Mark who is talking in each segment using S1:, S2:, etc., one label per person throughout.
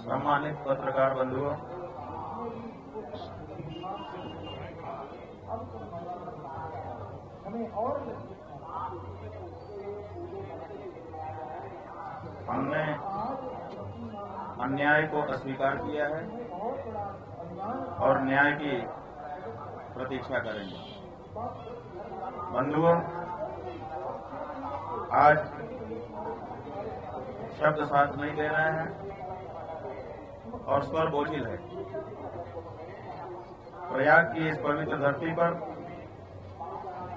S1: सम्मानित पत्रकार बंधुओं, हमने अन्याय को अस्वीकार किया है और न्याय की प्रतीक्षा करेंगे। बंधुओं, आज शब्द साथ नहीं दे रहे हैं और स्वर बोझिल है। प्रयाग की इस पवित्र धरती पर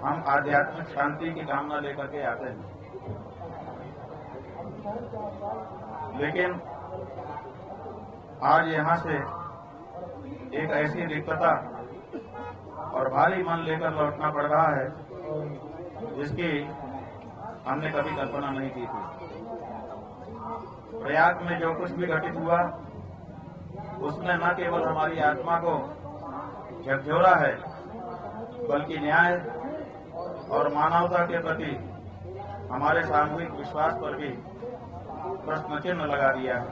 S1: हम आध्यात्मिक शांति की कामना लेकर के आते हैं, लेकिन आज यहां से एक ऐसी रिक्तता और भारी मन लेकर लौटना पड़ रहा है जिसकी हमने कभी कल्पना नहीं की थी। प्रयाग में जो कुछ भी घटित हुआ उसने न केवल हमारी आत्मा को झकझोरा है, बल्कि न्याय और मानवता के प्रति हमारे सामूहिक विश्वास पर भी प्रश्न चिन्ह लगा दिया है।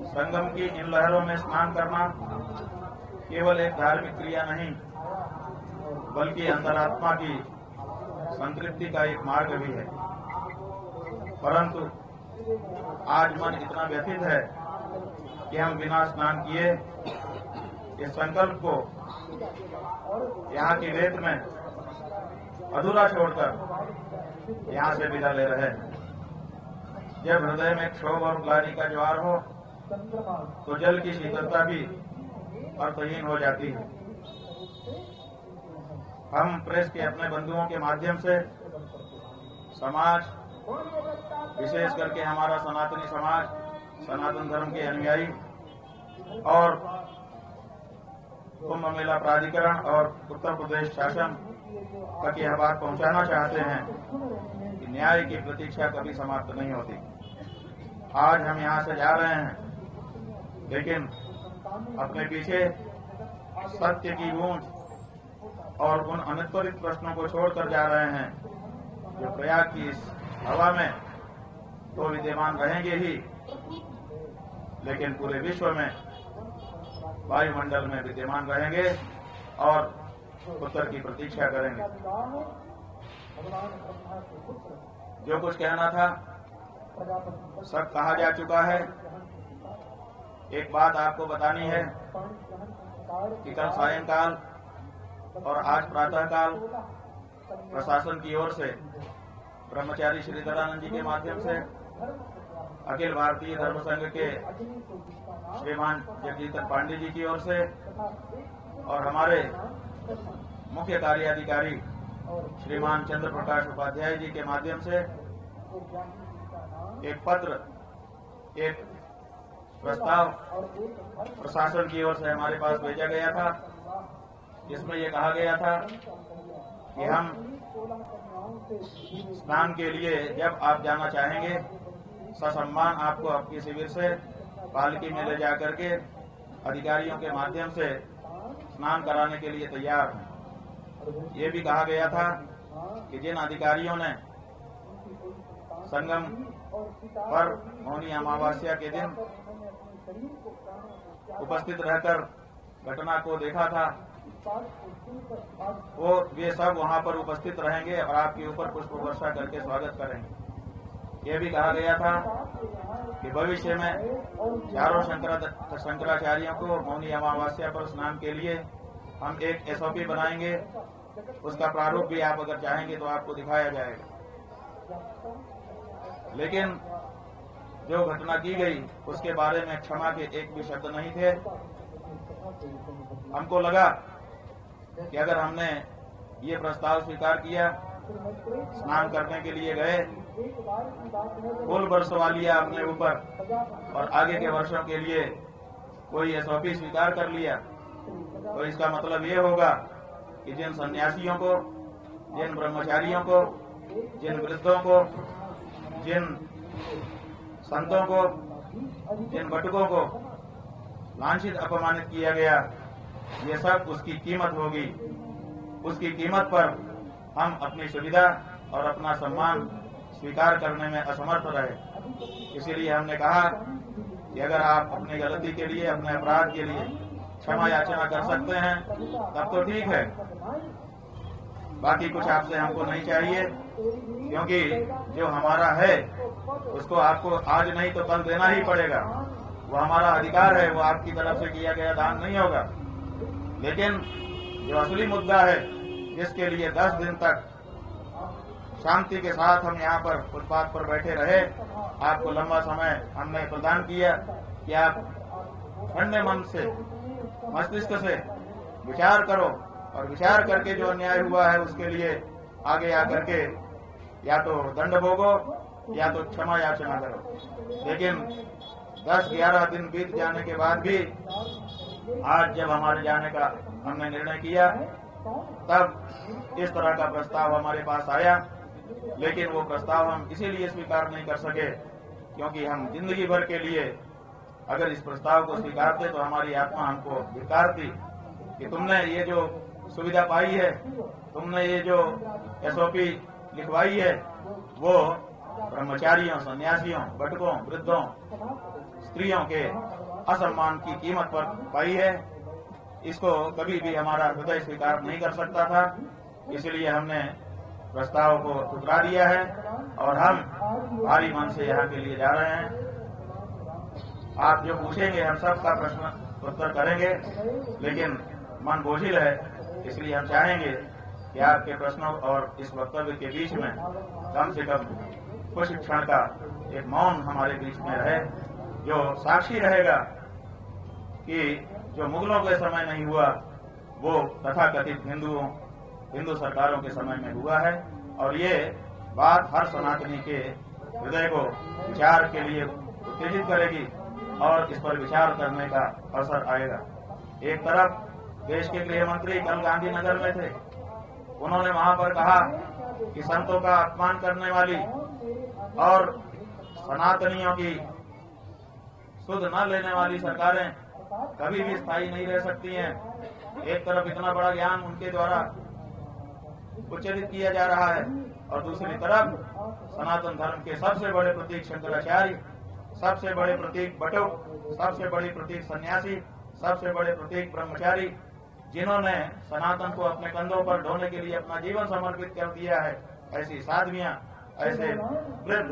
S1: संगम की इन लहरों में स्नान करना केवल एक धार्मिक क्रिया नहीं, बल्कि अंतरात्मा की संतृप्ति का एक मार्ग भी है। परंतु आज मन इतना व्यथित है कि हम बिना स्नान किए इस संकल्प को यहाँ की रेत में अधूरा छोड़कर यहाँ से विदा ले रहे हैं। जब हृदय में क्षोभ और ग्लानि का ज्वार हो तो जल की शीतलता भी अर्थहीन हो जाती है। हम प्रेस के अपने बंधुओं के माध्यम से समाज, विशेष करके हमारा सनातनी समाज, सनातन धर्म के अनुयायी और कुंभ मेला प्राधिकरण और उत्तर प्रदेश शासन तक यह बात पहुंचाना चाहते हैं कि न्याय की प्रतीक्षा कभी समाप्त नहीं होती। आज हम यहां से जा रहे हैं, लेकिन अपने पीछे सत्य की गूंज और उन अनुत्तरित प्रश्नों को छोड़कर जा रहे हैं जो प्रयाग की इस हवा में तो विद्यमान रहेंगे ही, लेकिन पूरे विश्व में वायुमंडल में विद्यमान रहेंगे और उत्तर की प्रतीक्षा करेंगे। जो कुछ कहना था सब कहा जा चुका है। एक बात आपको बतानी है कि कल सायंकाल और आज प्रातःकाल प्रशासन की ओर से ब्रह्मचारी श्रीधरानंद जी के माध्यम से अखिल भारतीय धर्म संघ के श्रीमान जगजीतन पांडे जी की ओर से और हमारे मुख्य कार्याधिकारी श्रीमान चंद्र प्रकाश उपाध्याय जी के माध्यम से एक पत्र, एक प्रस्ताव प्रशासन की ओर से हमारे पास भेजा गया था, जिसमें यह कहा गया था कि हम स्नान के लिए जब आप जाना चाहेंगे ससम्मान आपको आपके शिविर से पालकी में ले जाकर के अधिकारियों के माध्यम से स्नान कराने के लिए तैयार हैं। ये भी कहा गया था कि जिन अधिकारियों ने संगम पर मौनी अमावस्या के दिन उपस्थित रहकर घटना को देखा था, वो वे सब वहां पर उपस्थित रहेंगे और आपके ऊपर पुष्प वर्षा करके स्वागत करेंगे। ये भी कहा गया था कि भविष्य में चारों शंकराचार्यों को मौनी अमावस्या पर स्नान के लिए हम एक एसओपी बनाएंगे। उसका प्रारूप भी आप अगर चाहेंगे तो आपको दिखाया जाएगा। लेकिन जो घटना की गई उसके बारे में क्षमा के एक भी शब्द नहीं थे। हमको लगा कि अगर हमने ये प्रस्ताव स्वीकार किया, स्नान करने के लिए गए, फुल बरसवा लिया अपने ऊपर और आगे के वर्षों के लिए कोई एसओपी स्वीकार कर लिया, तो इसका मतलब ये होगा कि जिन सन्यासियों को, जिन ब्रह्मचारियों को, जिन वृद्धों को, जिन संतों को, जिन बटुकों को लांछित अपमानित किया गया, ये सब उसकी कीमत होगी। उसकी कीमत पर हम अपनी सुविधा और अपना सम्मान स्वीकार करने में असमर्थ रहे। इसीलिए हमने कहा कि अगर आप अपनी गलती के लिए, अपने अपराध के लिए क्षमा याचना कर सकते हैं तब तो ठीक है, बाकी कुछ आपसे हमको नहीं चाहिए, क्योंकि जो हमारा है उसको आपको आज नहीं तो कल देना ही पड़ेगा। वो हमारा अधिकार है, वो आपकी तरफ से किया गया दान नहीं होगा। लेकिन जो असली मुद्दा है, जिसके लिए 10 दिन तक शांति के साथ हम यहाँ पर फुटपाथ पर बैठे रहे, आपको लंबा समय हमने प्रदान किया कि आप ठंडे मन से, मस्तिष्क से विचार करो और विचार करके जो अन्याय हुआ है उसके लिए आगे आकर के या तो दंड भोगो या तो क्षमा याचना करो। लेकिन 10-11 दिन बीत जाने के बाद भी आज जब हमारे जाने का हमने निर्णय किया, तब इस तरह का प्रस्ताव हमारे पास आया। लेकिन वो प्रस्ताव हम इसीलिए स्वीकार नहीं कर सके क्योंकि हम जिंदगी भर के लिए अगर इस प्रस्ताव को स्वीकारते तो हमारी आत्मा हमको धिक्कारती कि तुमने ये जो सुविधा पाई है, तुमने ये जो एसओपी लिखवाई है, वो ब्रह्मचारियों, सन्यासियों, बटकों, वृद्धों, स्त्रियों के असम्मान की कीमत पर पाई है। इसको कभी भी हमारा हृदय स्वीकार नहीं कर सकता था, इसलिए हमने प्रस्ताव को ठुकरा दिया है और हम भारी मन से यहाँ के लिए जा रहे हैं। आप जो पूछेंगे हम सबका प्रश्न उत्तर करेंगे, लेकिन मन बोझिल है, इसलिए हम चाहेंगे कि आपके प्रश्नों और इस वक्तव्य के बीच में कम से कम कुछ क्षण का एक मौन हमारे बीच में रहे, जो साक्षी रहेगा कि जो मुगलों के समय नहीं हुआ वो तथाकथित हिंदू सरकारों के समय में हुआ है। और ये बात हर सनातनी के हृदय को विचार के लिए उत्तेजित करेगी और इस पर विचार करने का अवसर आएगा। एक तरफ देश के गृह मंत्री कल गांधीनगर में थे, उन्होंने वहां पर कहा कि संतों का अपमान करने वाली और सनातनियों की सुध न लेने वाली सरकारें कभी भी स्थायी नहीं रह सकती हैं। एक तरफ इतना बड़ा ज्ञान उनके द्वारा उच्चारित किया जा रहा है और दूसरी तरफ सनातन धर्म के सबसे बड़े प्रतीक शंकराचार्य, सबसे बड़े प्रतीक बटुक, सबसे बड़े प्रतीक सन्यासी, सबसे बड़े प्रतीक ब्रह्मचारी, जिन्होंने सनातन को अपने कंधों पर ढोने के लिए अपना जीवन समर्पित कर दिया है, ऐसी साध्वियां, ऐसे वृद्ध,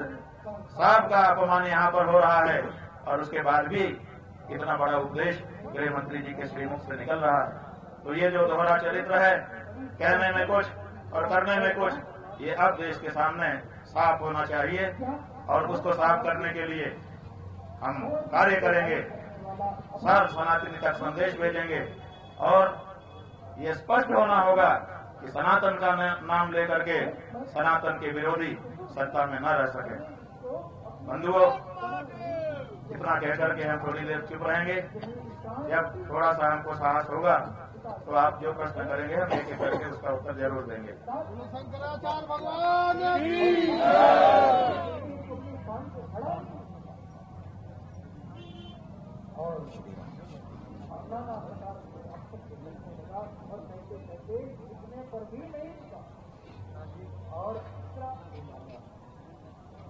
S1: सबका अपमान यहाँ पर हो रहा है और उसके बाद भी इतना बड़ा उपदेश गृह मंत्री जी के श्रीमुख से निकल रहा है। तो ये जो दोहरा चरित्र है, कहने में कुछ और करने में कुछ, ये अब देश के सामने साफ होना चाहिए और उसको साफ करने के लिए हम कार्य करेंगे, सर्व सनातनी तक संदेश भेजेंगे और ये स्पष्ट होना होगा कि सनातन का नाम लेकर के सनातन के विरोधी सत्ता में न रह सके। बंधुओं, इतना कहकर के हम थोड़ी देर चुप रहेंगे। जब थोड़ा सा हमको साहस होगा तो आप जो प्रश्न करेंगे हम एक एक करके उसका उत्तर जरूर देंगे।
S2: शंकराचार्य भगवान की
S3: और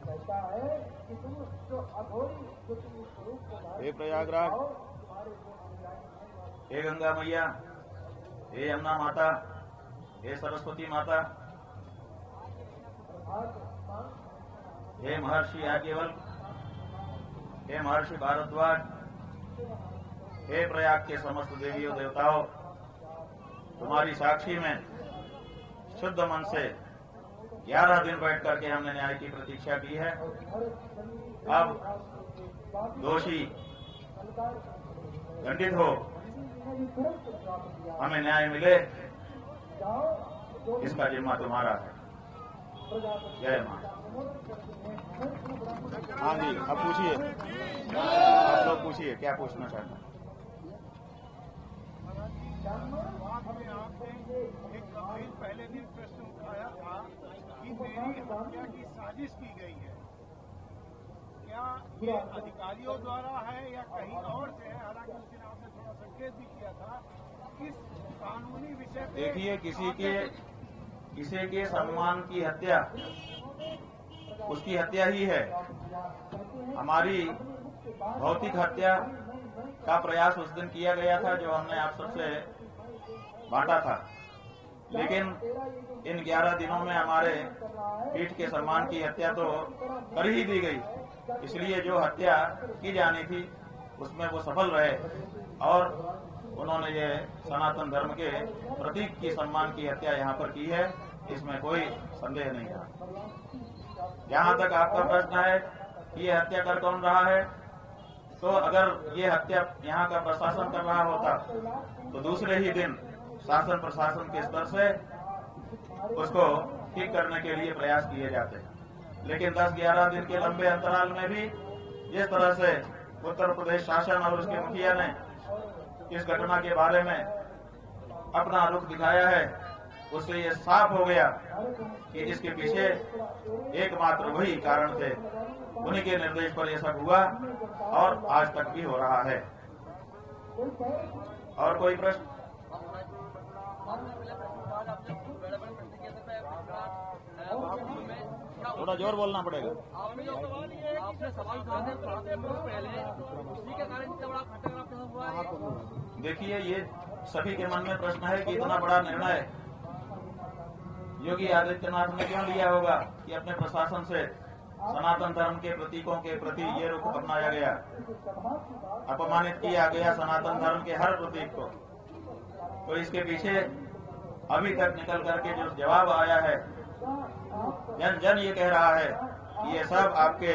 S3: कहता है कि तुम जो अघोरी जो तुम स्वरूप को
S1: हे प्रयागराज, हे गंगा मैया, हे यमुना माता, हे सरस्वती माता, हे महर्षि याज्ञवल्क्य, हे महर्षि भारद्वाज, हे प्रयाग के समस्त देवियों देवताओं, तुम्हारी साक्षी में शुद्ध मन से 11 दिन बैठ करके हमने न्याय की प्रतीक्षा की है। अब दोषी दंडित हो, हमें न्याय मिले, इसका जिम्मा तुम्हारा है। जय मां। हाँ जी, अब पूछिए, आप लोग पूछिए क्या पूछना चाहते हैं।
S2: एक पहले दिन प्रश्न उठाया था कि मेरी हत्या की साजिश की गई है, क्या ये अधिकारियों द्वारा है या कहीं और से है? हालांकि उस दिन आपने थोड़ा संकेत भी किया था। किस कानूनी विषय पे?
S1: देखिए, किसी के सम्मान की हत्या उसकी हत्या ही है। हमारी भौतिक हत्या का प्रयास उस दिन किया गया था जो हमने आप सबसे बांटा था, लेकिन इन 11 दिनों में हमारे पीठ के सम्मान की हत्या तो कर ही दी गई। इसलिए जो हत्या की जानी थी उसमें वो सफल रहे और उन्होंने ये सनातन धर्म के प्रतीक की सम्मान की हत्या यहाँ पर की है, इसमें कोई संदेह नहीं था। जहाँ तक आपका प्रश्न है कि ये हत्या कर कौन रहा है, तो अगर ये हत्या यहाँ का प्रशासन कर रहा होता तो दूसरे ही दिन शासन प्रशासन के स्तर से उसको ठीक करने के लिए प्रयास किए जाते हैं। लेकिन 10-11 दिन के लंबे अंतराल में भी जिस तरह से उत्तर प्रदेश शासन और उसके मुखिया ने इस घटना के बारे में अपना रुख दिखाया है, उससे ये साफ हो गया कि इसके पीछे एकमात्र वही कारण थे। उन्हीं के निर्देश पर यह सब हुआ और आज तक भी हो रहा है। और कोई प्रश्न? थोड़ा जोर बोलना पड़ेगा।
S4: आपने सवाल कहा था पहले, उसी के कारण इतना बड़ा घटनाक्रम हुआ है।
S1: देखिए, ये सभी के मन में प्रश्न है कि इतना बड़ा निर्णय योगी आदित्यनाथ ने क्यों लिया होगा कि अपने प्रशासन से सनातन धर्म के प्रतीकों के प्रति ये रुख अपनाया गया, अपमानित किया गया सनातन धर्म के हर प्रतीक को। तो इसके पीछे अभी तक निकल करके जो जवाब आया है, जन जन ये कह रहा है कि ये सब आपके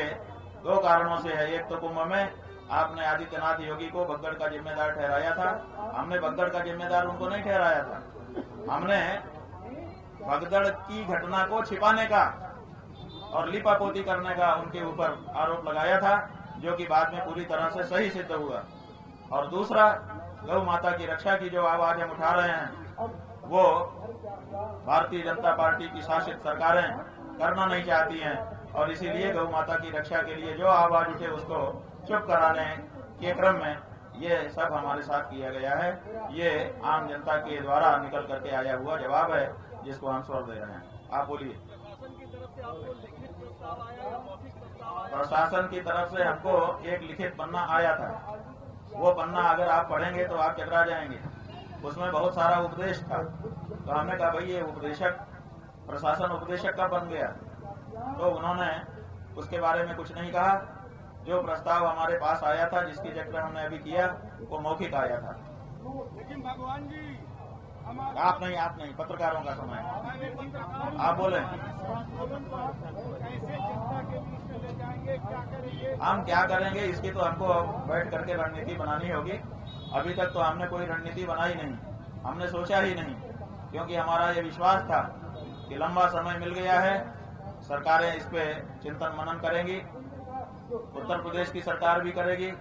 S1: 2 कारणों से है। एक तो कुंभ में आपने आदित्यनाथ योगी को भगदड़ का जिम्मेदार ठहराया था, हमने भगदड़ का जिम्मेदार उनको नहीं ठहराया था। हमने भगदड़ की घटना को छिपाने का और लिपापोती करने का उनके ऊपर आरोप लगाया था, जो कि बाद में पूरी तरह से सही सिद्ध हुआ। और दूसरा, गौ माता की रक्षा की जो आवाज हम उठा रहे हैं वो भारतीय जनता पार्टी की शासित सरकारें करना नहीं चाहती हैं, और इसीलिए गौ माता की रक्षा के लिए जो आवाज उठे उसको चुप कराने के क्रम में ये सब हमारे साथ किया गया है। ये आम जनता के द्वारा निकल करके आया हुआ जवाब है जिसको हम स्वर दे रहे हैं। आप बोलिए। प्रशासन की तरफ से हमको एक लिखित पन्ना आया था। वो पन्ना अगर आप पढ़ेंगे तो आप चकरा जाएंगे। उसमें बहुत सारा उपदेश था। तो हमने कहा भाई ये उपदेशक, प्रशासन उपदेशक का बन गया। तो उन्होंने उसके बारे में कुछ नहीं कहा। जो प्रस्ताव हमारे पास आया था, जिसकी जिक्र हमने अभी किया, वो मौखिक आया था।
S2: लेकिन भगवान जी
S1: आप नहीं, पत्रकारों का समय है, आप बोले।
S2: कैसे जनता के बीच में ले जाएंगे, क्या करेंगे?
S1: हम क्या करेंगे इसकी तो हमको बैठ करके रणनीति बनानी होगी। अभी तक तो हमने कोई रणनीति बनाई नहीं, हमने सोचा ही नहीं, क्योंकि हमारा ये विश्वास था कि लंबा समय मिल गया है, सरकारें इस पे चिंतन मनन करेंगी, उत्तर प्रदेश की सरकार भी करेगी,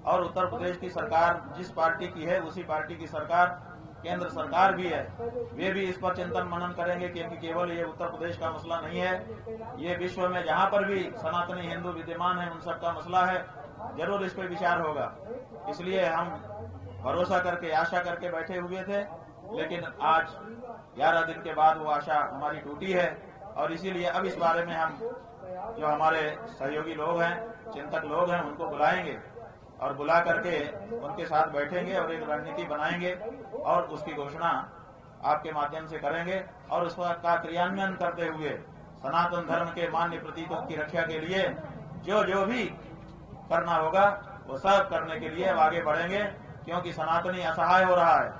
S1: और उत्तर प्रदेश की सरकार जिस पार्टी की है उसी पार्टी की सरकार केंद्र सरकार भी है, वे भी इस पर चिंतन मनन करेंगे, क्योंकि केवल ये उत्तर प्रदेश का मसला नहीं है, ये विश्व में जहाँ पर भी सनातनी हिंदू विद्यमान है उन सबका मसला है। जरूर इस पर विचार होगा। इसलिए हम भरोसा करके, आशा करके बैठे हुए थे, लेकिन आज 11 दिन के बाद वो आशा हमारी टूटी है। और इसीलिए अब इस बारे में हम जो हमारे सहयोगी लोग हैं, चिंतक लोग हैं, उनको बुलाएंगे और बुला करके उनके साथ बैठेंगे और एक रणनीति बनाएंगे और उसकी घोषणा आपके माध्यम से करेंगे। और उसका क्रियान्वयन करते हुए सनातन धर्म के मान्य प्रतीकों की रक्षा के लिए जो जो भी करना होगा वो सब करने के लिए अब आगे बढ़ेंगे, क्योंकि सनातनी असहाय हो रहा है।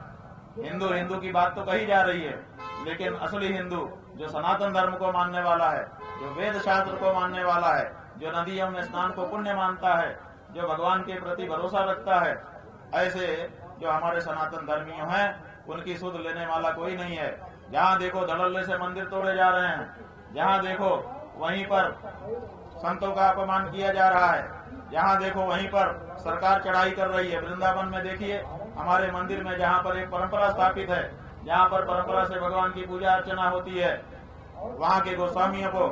S1: हिंदू हिंदू की बात तो कही जा रही है, लेकिन असली हिंदू जो सनातन धर्म को मानने वाला है, जो वेद शास्त्र को मानने वाला है, जो नदियों में स्नान को पुण्य मानता है, जो भगवान के प्रति भरोसा रखता है, ऐसे जो हमारे सनातन धर्मियों हैं उनकी सुध लेने वाला कोई नहीं है। जहाँ देखो धड़ल्ले से मंदिर तोड़े जा रहे हैं, जहाँ देखो वहीं पर संतों का अपमान किया जा रहा है, जहाँ देखो वहीं पर सरकार चढ़ाई कर रही है। वृंदावन में देखिए, हमारे मंदिर में जहाँ पर एक परंपरा स्थापित है, जहाँ पर परंपरा से भगवान की पूजा अर्चना होती है, वहाँ के गोस्वामियों को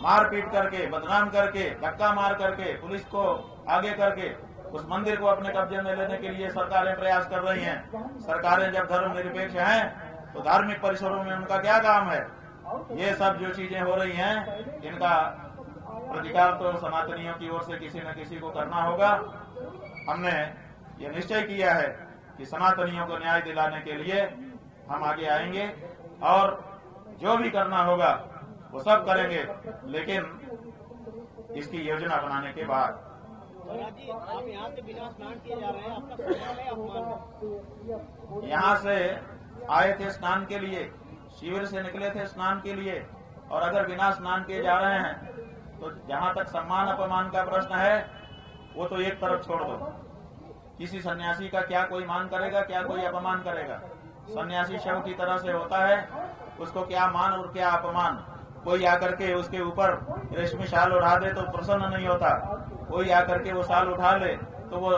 S1: मारपीट करके, बदनाम करके, धक्का मार करके, पुलिस को आगे करके उस मंदिर को अपने कब्जे में लेने के लिए सरकारें प्रयास कर रही हैं। सरकारें जब धर्मनिरपेक्ष हैं तो धार्मिक परिसरों में उनका क्या काम है? ये सब जो चीजें हो रही हैं, इनका प्रतिकार तो सनातनियों की ओर से किसी न किसी को करना होगा। हमने ये निश्चय किया है कि सनातनियों को न्याय दिलाने के लिए हम आगे आएंगे और जो भी करना होगा वो सब करेंगे, लेकिन इसकी योजना बनाने के बाद।
S4: जी, आप यहाँ से बिना स्नान किए जा रहे हैं, आपका सम्मान है अपमान?
S1: यहाँ से आए थे स्नान के लिए, शिविर से निकले थे स्नान के लिए, और अगर बिना स्नान किए जा रहे हैं तो जहाँ तक सम्मान अपमान का प्रश्न है वो तो एक तरफ छोड़ दो। किसी सन्यासी का क्या कोई मान करेगा, क्या कोई अपमान करेगा? सन्यासी शव की तरह से होता है, उसको क्या मान और क्या अपमान। कोई आकर के उसके ऊपर रेशमी शाल उड़ा दे तो प्रसन्न नहीं होता, कोई आकर के वो शाल उठा ले तो वो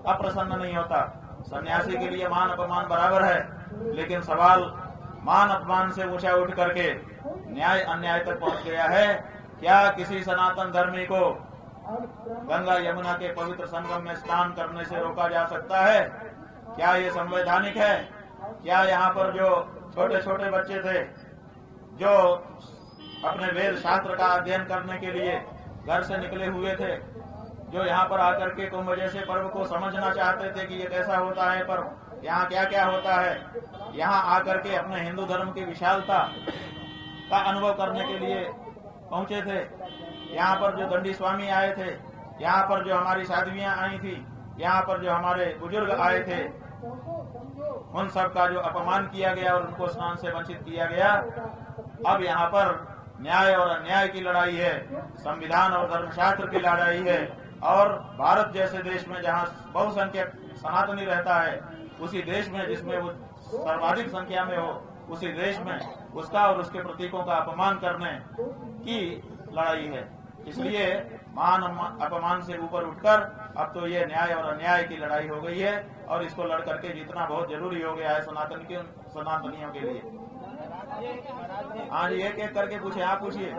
S1: अप्रसन्न नहीं होता। सन्यासी के लिए मान अपमान बराबर है, लेकिन सवाल मान अपमान से ऊंचा उठ करके न्याय अन्याय तक पहुंच गया है। क्या किसी सनातन धर्मी को गंगा यमुना के पवित्र संगम में स्नान करने से रोका जा सकता है? क्या ये संवैधानिक है? क्या यहाँ पर जो छोटे छोटे बच्चे थे जो अपने वेद शास्त्र का अध्ययन करने के लिए घर से निकले हुए थे, जो यहाँ पर आकर के कुंभ जैसे पर्व को समझना चाहते थे कि ये कैसा होता है पर्व, यहाँ क्या क्या होता है, यहाँ आकर के अपने हिंदू धर्म की विशालता का अनुभव करने के लिए पहुंचे थे। यहाँ पर जो दंडी स्वामी आए थे, यहाँ पर जो हमारी साध्वियां आई थी, यहाँ पर जो हमारे बुजुर्ग आए थे, उन सब का जो अपमान किया गया और उनको स्नान से वंचित किया गया। अब यहाँ पर न्याय और अन्याय की लड़ाई है, संविधान और धर्मशास्त्र की लड़ाई है। और भारत जैसे देश में जहाँ बहुसंख्यक सनातनी रहता है, उसी देश में जिसमें वो सर्वाधिक संख्या में हो, उसी देश में उसका और उसके प्रतीकों का अपमान करने की लड़ाई है। इसलिए मान अपमान से ऊपर उठकर अब तो ये न्याय और अन्याय की लड़ाई हो गई है, और इसको लड़ करके जीतना बहुत जरूरी हो गया है सनातनियों के लिए। हाँ जी, एक एक करके पूछे, आप पूछिए।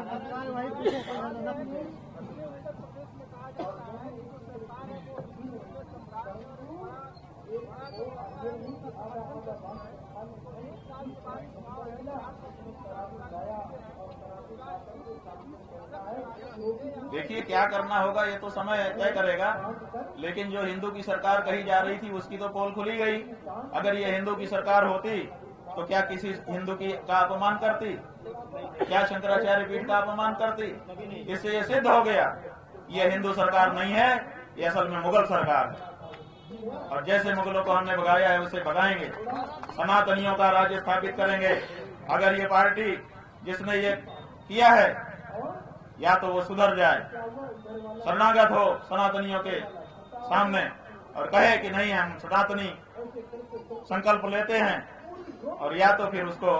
S1: देखिए क्या करना होगा ये तो समय तय करेगा, लेकिन जो हिंदू की सरकार कही जा रही थी उसकी तो पोल खुली गई। अगर ये हिंदू की सरकार होती तो क्या किसी हिंदू की का अपमान करती? क्या शंकराचार्य पीठ का अपमान करती? इससे ये सिद्ध हो गया ये हिंदू सरकार नहीं है, ये असल में मुगल सरकार है। और जैसे मुगलों को हमने भगाया है उसे भगाएंगे, सनातनियों का राज्य स्थापित करेंगे। अगर ये पार्टी जिसने ये किया है या तो वो सुधर जाए, शरणागत हो सनातनियों के सामने और कहे कि नहीं हम सनातनी संकल्प लेते हैं, और या तो फिर उसको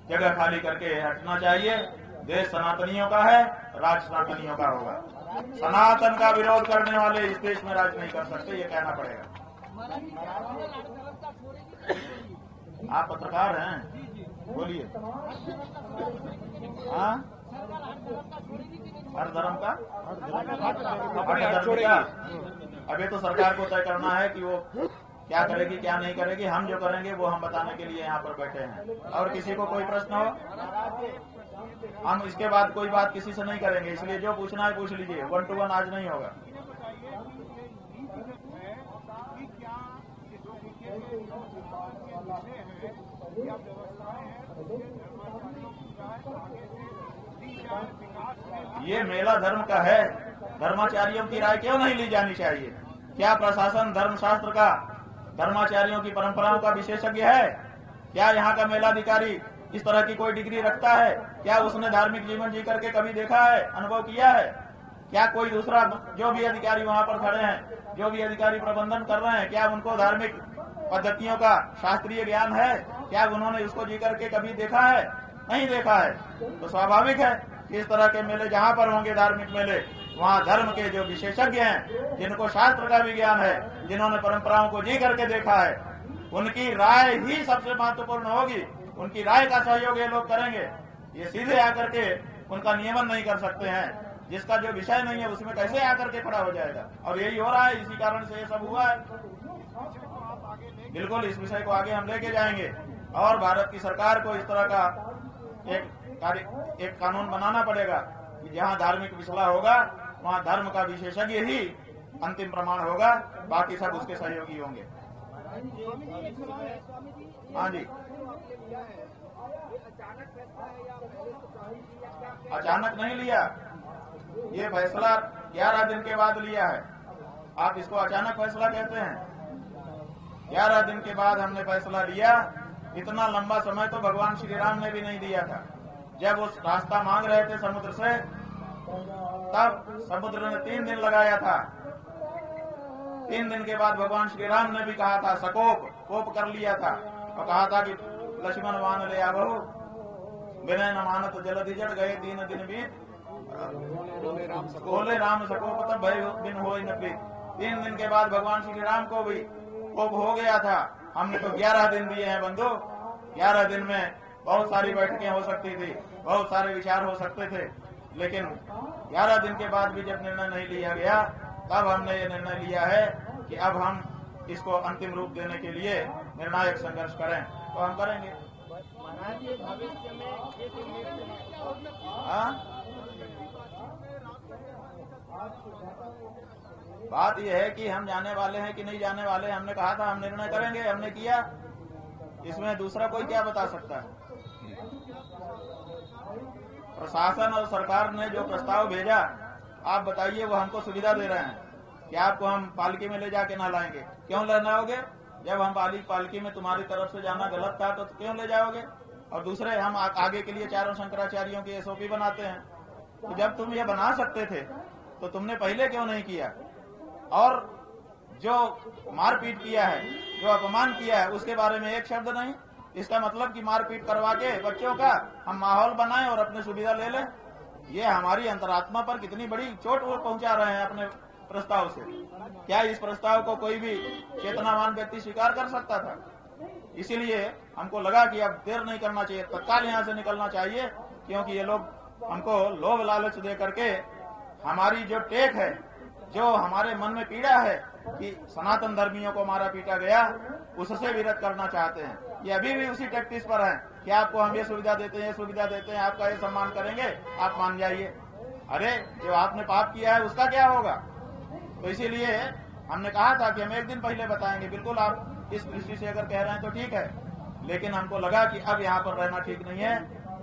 S1: जगह खाली करके हटना चाहिए। देश सनातनियों का है, राज सनातनियों का होगा। सनातन का विरोध करने वाले इस देश में राज नहीं कर सकते, ये कहना पड़ेगा। आप पत्रकार हैं, बोलिए। हाँ, हर धर्म का अभी तो सरकार को तय करना है कि वो क्या करेगी क्या नहीं करेगी। हम जो करेंगे वो हम बताने के लिए यहाँ पर बैठे हैं। और किसी को कोई प्रश्न हो, हम इसके बाद कोई बात किसी से नहीं करेंगे, इसलिए जो पूछना है पूछ लीजिए। 1 to 1 आज नहीं होगा। ये मेला धर्म का है, धर्माचार्यों की राय क्यों नहीं ली जानी चाहिए? क्या प्रशासन धर्मशास्त्र का धर्माचार्यों की परंपराओं का विशेषज्ञ है? क्या यहाँ का मेलाधिकारी इस तरह की कोई डिग्री रखता है? क्या उसने धार्मिक जीवन जी करके कभी देखा है, अनुभव किया है? क्या कोई दूसरा जो भी अधिकारी वहाँ पर खड़े हैं, जो भी अधिकारी प्रबंधन कर रहे हैं, क्या उनको धार्मिक पद्धतियों का शास्त्रीय ज्ञान है? क्या उन्होंने उसको जी करके कभी देखा है? नहीं देखा है। तो स्वाभाविक है कि इस तरह के मेले जहाँ पर होंगे, धार्मिक मेले, वहाँ धर्म के जो विशेषज्ञ हैं, जिनको शास्त्र का विज्ञान है, जिन्होंने परंपराओं को जी करके देखा है, उनकी राय ही सबसे महत्वपूर्ण होगी। उनकी राय का सहयोग ये लोग करेंगे। ये सीधे आकर के उनका नियमन नहीं कर सकते हैं। जिसका जो विषय नहीं है उसमें कैसे आकर के खड़ा हो जाएगा? और यही हो रहा है, इसी कारण से ये सब हुआ है। बिल्कुल इस विषय को आगे हम लेके जाएंगे, और भारत की सरकार को इस तरह का एक कानून बनाना पड़ेगा कि जहाँ धार्मिक विसला होगा वहाँ धर्म का विशेषज्ञ ही अंतिम प्रमाण होगा, बाकी सब उसके सहयोगी होंगे। हाँ जी, अचानक नहीं लिया, ये फैसला 11 दिन के बाद लिया है। आप इसको अचानक फैसला कहते हैं? 11 दिन के बाद हमने फैसला लिया। इतना लंबा समय तो भगवान श्री राम ने भी नहीं दिया था। जब वो रास्ता मांग रहे थे समुद्र से, तब समुद्र ने 3 दिन लगाया था। 3 दिन के बाद भगवान श्री राम ने भी कहा था, कोप कर लिया था और कहा था कि लक्ष्मण मान ले आवो, विनय न मानत जलधि जट गए 3 दिन बीत, बोले राम सकोप तब भय बिन हो न प्रीत। 3 दिन के बाद भगवान श्री राम को भी कोप हो गया था। हमने तो 11 दिन दिए हैं बंधु। 11 दिन में बहुत सारी बैठकें हो सकती थी, बहुत सारे विचार हो सकते थे, लेकिन 11 दिन के बाद भी जब निर्णय नहीं लिया गया, तब हमने ये निर्णय लिया है कि अब हम इसको अंतिम रूप देने के लिए निर्णायक संघर्ष करें, तो हम करेंगे। बात यह है कि हम जाने वाले हैं कि नहीं जाने वाले। हमने कहा था हम निर्णय करेंगे, हमने किया। इसमें दूसरा कोई क्या बता सकता है? प्रशासन और सरकार ने जो प्रस्ताव भेजा, आप बताइए, वो हमको सुविधा दे रहे हैं कि आपको हम पालकी में ले जाके ना लाएंगे। क्यों ले लाओगे? जब हम पालकी में तुम्हारी तरफ से जाना गलत था तो क्यों ले जाओगे? और दूसरे, हम आगे के लिए चारों शंकराचार्यों की एसओपी बनाते हैं। तो जब तुम ये बना सकते थे तो तुमने पहले क्यों नहीं किया? और जो मारपीट किया है, जो अपमान किया है, उसके बारे में एक शब्द नहीं। इसका मतलब कि मारपीट करवा के बच्चों का हम माहौल बनाएं और अपनी सुविधा ले लें। ये हमारी अंतरात्मा पर कितनी बड़ी चोट वो पहुंचा रहे हैं अपने प्रस्ताव से। क्या इस प्रस्ताव को कोई भी चेतनावान व्यक्ति स्वीकार कर सकता था? इसीलिए हमको लगा कि अब देर नहीं करना चाहिए, तत्काल यहाँ से निकलना चाहिए, क्योंकि ये लोग हमको लोभ लालच दे करके हमारी जो टेक है, जो हमारे मन में पीड़ा है कि सनातन धर्मियों को मारा पीटा गया, उससे विरत करना चाहते हैं। ये अभी भी उसी टैक्टिस पर है कि आपको हम ये सुविधा देते हैं, ये सुविधा देते हैं, आपका ये सम्मान करेंगे, आप मान जाइए। अरे, जो आपने पाप किया है उसका क्या होगा? तो इसीलिए हमने कहा था कि हम 1 दिन पहले बताएंगे। बिल्कुल, आप इस दृष्टि से अगर कह रहे हैं तो ठीक है, लेकिन हमको लगा कि अब यहाँ पर रहना ठीक नहीं है।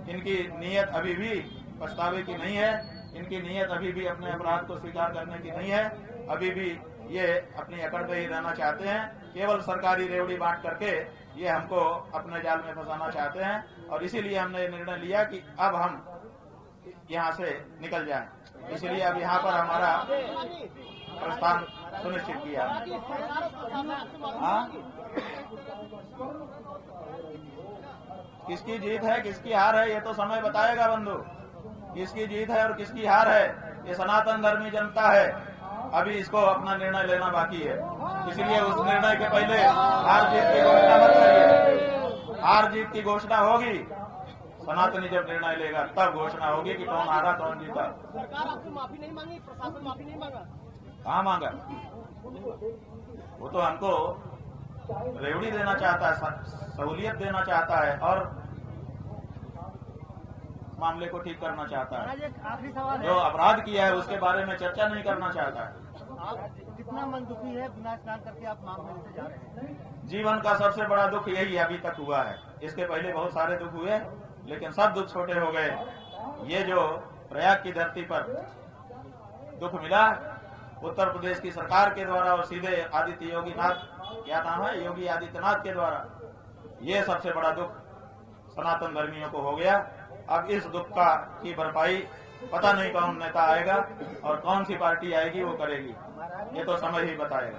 S1: इनकी नीयत अभी भी पछतावे की नहीं है, इनकी नीयत अभी भी अपने अपराध को स्वीकार करने की नहीं है। अभी भी ये अपनी अकड़ पे ही रहना चाहते हैं। केवल सरकारी रेवड़ी बांट करके ये हमको अपने जाल में फंसाना चाहते हैं, और इसीलिए हमने निर्णय लिया कि अब हम यहाँ से निकल जाएं। इसलिए अब यहाँ पर हमारा प्रस्थान सुनिश्चित किया। हाँ, किसकी जीत है किसकी हार है ये तो समय बताएगा बंधु। किसकी जीत है और किसकी हार है ये सनातन धर्मी जनता है। अभी इसको अपना निर्णय लेना बाकी है, इसलिए उस निर्णय के पहले हार जीत की घोषणा मत करिए। हार जीत की घोषणा होगी, सनातनी जब निर्णय लेगा तब घोषणा होगी कि कौन हारा कौन जीता।
S4: सरकार आपसे माफी नहीं मांगी, प्रशासन माफी नहीं मांगा?
S1: कहाँ मांगा? वो तो हमको रेवड़ी देना चाहता है, सहूलियत देना चाहता है और मामले को ठीक करना चाहता है।
S4: आखिरी सवाल
S1: जो अपराध किया है उसके बारे में चर्चा नहीं करना चाहता है।
S4: आप कितना मन दुखी है बिना स्नान करके आप मांग लेते जा रहे हैं?
S1: जीवन का सबसे बड़ा दुख यही अभी तक हुआ है। इसके पहले बहुत सारे दुख हुए, लेकिन सब दुख छोटे हो गए। ये जो प्रयाग की धरती पर दुख मिला उत्तर प्रदेश की सरकार के द्वारा और सीधे आदित्य योगी नाथ, क्या नाम है, योगी आदित्यनाथ के द्वारा, ये सबसे बड़ा दुख सनातन धर्मियों को हो गया। अब इस दुख की भरपाई पता नहीं कौन नेता आएगा और कौन सी पार्टी आएगी वो करेगी, ये तो समय ही बताएगा।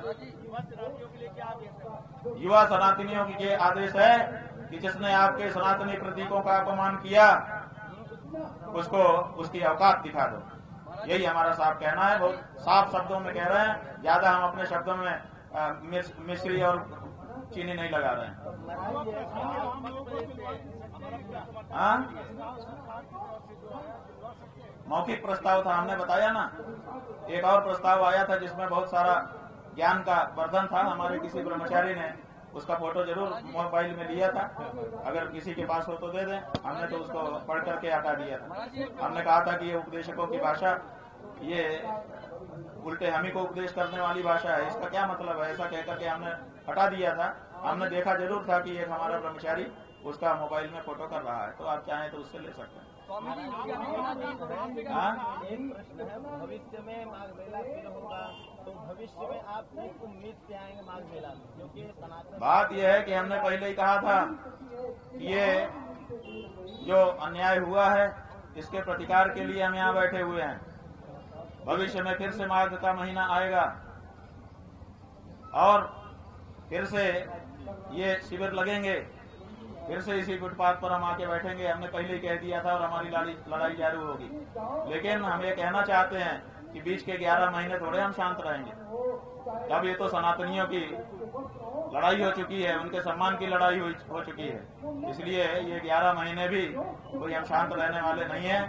S1: युवा सनातनियों के आदेश है कि जिसने आपके सनातनी प्रतीकों का अपमान किया उसको उसकी औकात दिखा दो। यही हमारा साफ कहना है, बहुत साफ शब्दों में कह रहे हैं। ज्यादा हम अपने शब्दों में मिश्री और चीनी नहीं लगा रहे हैं। हाँ, मौखिक प्रस्ताव था, हमने बताया ना। एक और प्रस्ताव आया था जिसमें बहुत सारा ज्ञान का वर्धन था। हमारे किसी ब्रह्मचारी ने उसका फोटो जरूर मोबाइल में लिया था। अगर किसी के पास हो तो दे दें। हमने तो उसको पढ़ करके हटा दिया था। हमने कहा था कि ये उपदेशकों की भाषा, ये उल्टे हम ही को उपदेश करने वाली भाषा है, इसका क्या मतलब है, ऐसा कहकर के हमने हटा दिया था। हमने देखा जरूर था कि एक हमारा ब्रह्मचारी उसका मोबाइल में फोटो कर रहा है, तो आप चाहें तो उससे ले सकते हैं। हाँ?
S5: एक प्रश्न है, भविष्य में माघ मेला फिर होगा तो भविष्य में आप किस उम्मीद से आएंगे माघ मेला में? क्योंकि सनातन
S1: बात यह है कि हमने पहले ही कहा था कि ये जो अन्याय हुआ है इसके प्रतिकार के लिए हम यहाँ बैठे हुए हैं। भविष्य में फिर से माघ का महीना आएगा और फिर से ये शिविर लगेंगे, फिर से इसी फुटपाथ पर हम आके बैठेंगे। हमने पहले ही कह दिया था और हमारी लड़ाई जारी होगी। लेकिन हम ये कहना चाहते हैं कि बीच के 11 महीने थोड़े हम शांत रहेंगे। अब ये तो सनातनियों की लड़ाई हो चुकी है, उनके सम्मान की लड़ाई हो चुकी है, इसलिए ये 11 महीने भी कोई हम शांत रहने वाले नहीं है।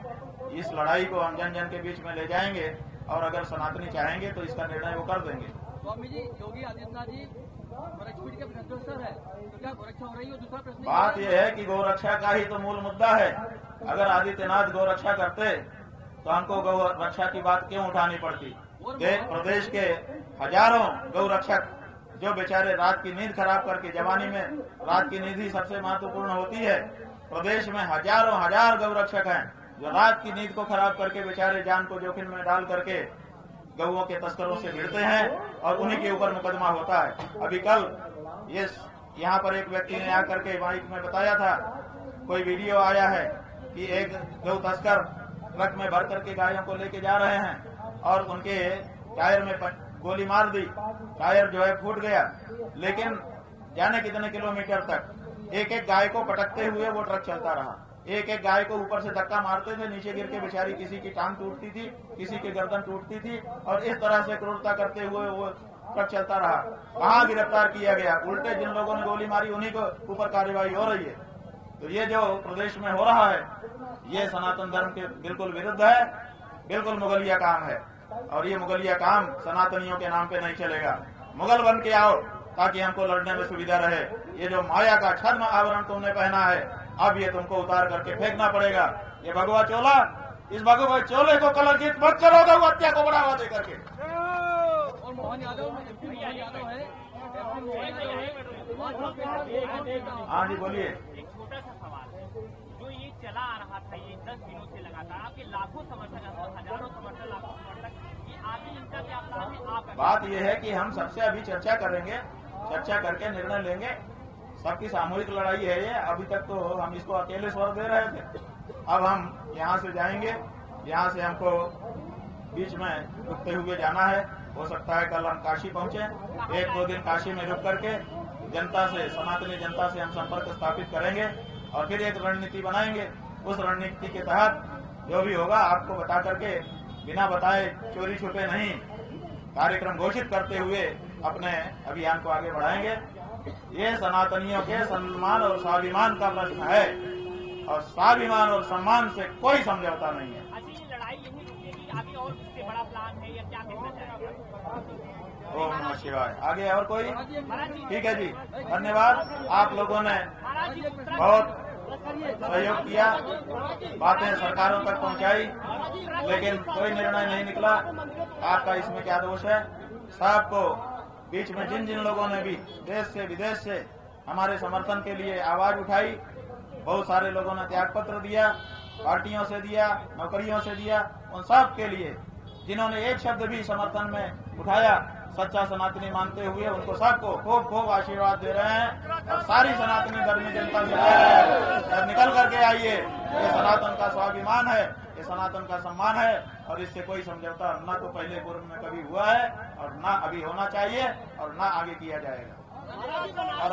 S1: इस लड़ाई को हम जन जन के बीच में ले जाएंगे और अगर सनातनी चाहेंगे तो इसका निर्णय वो कर देंगे।
S4: स्वामी जी, योगी आदित्यनाथ जी गोरक्षपीठ के प्रोफेसर है, तो क्या गोरक्षा हो रही है? दूसरा प्रश्न
S1: बात यह है कि गौरक्षा का ही तो मूल मुद्दा है। अगर आदित्यनाथ गौरक्षा करते तो हमको गौ रक्षा की बात क्यों उठानी पड़ती? प्रदेश के हजारों गौरक्षक जो बेचारे रात की नींद खराब करके, जवानी में रात की नींद ही सबसे महत्वपूर्ण होती है, प्रदेश में हजारों हजार गौरक्षक हैं जो रात की नींद को खराब करके बेचारे जान को जोखिम में डाल करके गौओं के तस्करों से भिड़ते हैं और उन्हीं के ऊपर मुकदमा होता है। अभी कल ये यहाँ पर एक व्यक्ति ने आकर के माइक में बताया था, कोई वीडियो आया है कि एक गौ तस्कर ट्रक में भर करके गायों को लेके जा रहे हैं और उनके टायर में गोली मार दी, टायर जो है फूट गया। लेकिन जाने कितने किलोमीटर तक एक एक गाय को पटकते हुए वो ट्रक चलता रहा। एक एक गाय को ऊपर से धक्का मारते थे, नीचे गिर के बेचारी किसी की टांग टूटती थी, किसी की गर्दन टूटती थी और इस तरह से क्रूरता करते हुए वो ट्रक चलता रहा। कहाँ गिरफ्तार किया गया? उल्टे जिन लोगों ने गोली मारी उन्हीं को ऊपर कार्रवाई हो रही है। तो ये जो प्रदेश में हो रहा है ये सनातन धर्म के बिल्कुल विरुद्ध है, बिल्कुल मुगलिया काम है और ये मुगलिया काम सनातनियों के नाम पे नहीं चलेगा। मुगल बन के आओ ताकि हमको लड़ने में सुविधा रहे। ये जो माया का छद्म आवरण तुमने पहना है, अब ये तुमको उतार करके फेंकना पड़ेगा। ये भगवा चोला, इस भगवा चोले को कलंकित मत करो गौ हत्या को बढ़ावा दे करके।
S4: और मोहन यादव है।
S1: हाँ जी बोलिए।
S6: एक छोटा सा सवाल है, जो ये चला आ रहा था ये 10 दिनों से लगातार, आपके लाखों समर्थक, हजारों समर्थक, लाखों समर्थक, ये आगे इनका क्या प्लान है? आप
S1: बात यह है कि हम सबसे अभी चर्चा करेंगे, चर्चा करके निर्णय लेंगे। सबकी सामूहिक लड़ाई है ये। अभी तक तो हम इसको अकेले स्वर दे रहे थे, अब हम यहाँ से जाएंगे। यहाँ से हमको बीच में रुकते हुए जाना है। हो सकता है कल हम काशी पहुंचे, 1-2 दिन काशी में रुक करके जनता से, सनातनी जनता से हम संपर्क स्थापित करेंगे और फिर एक रणनीति बनाएंगे। उस रणनीति के तहत जो भी होगा आपको बता करके, बिना बताए चोरी छुपे नहीं, कार्यक्रम घोषित करते हुए अपने अभियान को आगे बढ़ाएंगे। ये सनातनियों के सम्मान और स्वाभिमान का प्रश्न है और स्वाभिमान और सम्मान से कोई समझौता नहीं है।
S6: अच्छा, ये लड़ाई यही रुकेगी? आगे और इससे बड़ा प्लान है या क्या कहना चाहेंगे?
S1: ओम नमः शिवाय। आगे और कोई? ठीक है जी, धन्यवाद। आप लोगों ने बहुत सहयोग किया, बातें सरकारों तक पहुंचाई, लेकिन कोई निर्णय नहीं निकला। आपका इसमें क्या दोष है? सबको बीच में जिन जिन लोगों ने भी देश से विदेश से हमारे समर्थन के लिए आवाज उठाई, बहुत सारे लोगों ने त्याग पत्र दिया, पार्टियों से दिया, नौकरियों से दिया, उन सब के लिए जिन्होंने एक शब्द भी समर्थन में उठाया, सच्चा सनातनी मानते हुए उनको सबको खूब खूब आशीर्वाद दे रहे हैं और सारी सनातनी धर्मी जनता से कह रहे हैं निकल करके आइए। ये सनातन का स्वाभिमान है, ये सनातन का सम्मान है और इससे कोई समझौता न तो पहले पूर्व में कभी हुआ है और न अभी होना चाहिए और न आगे किया जाएगा। और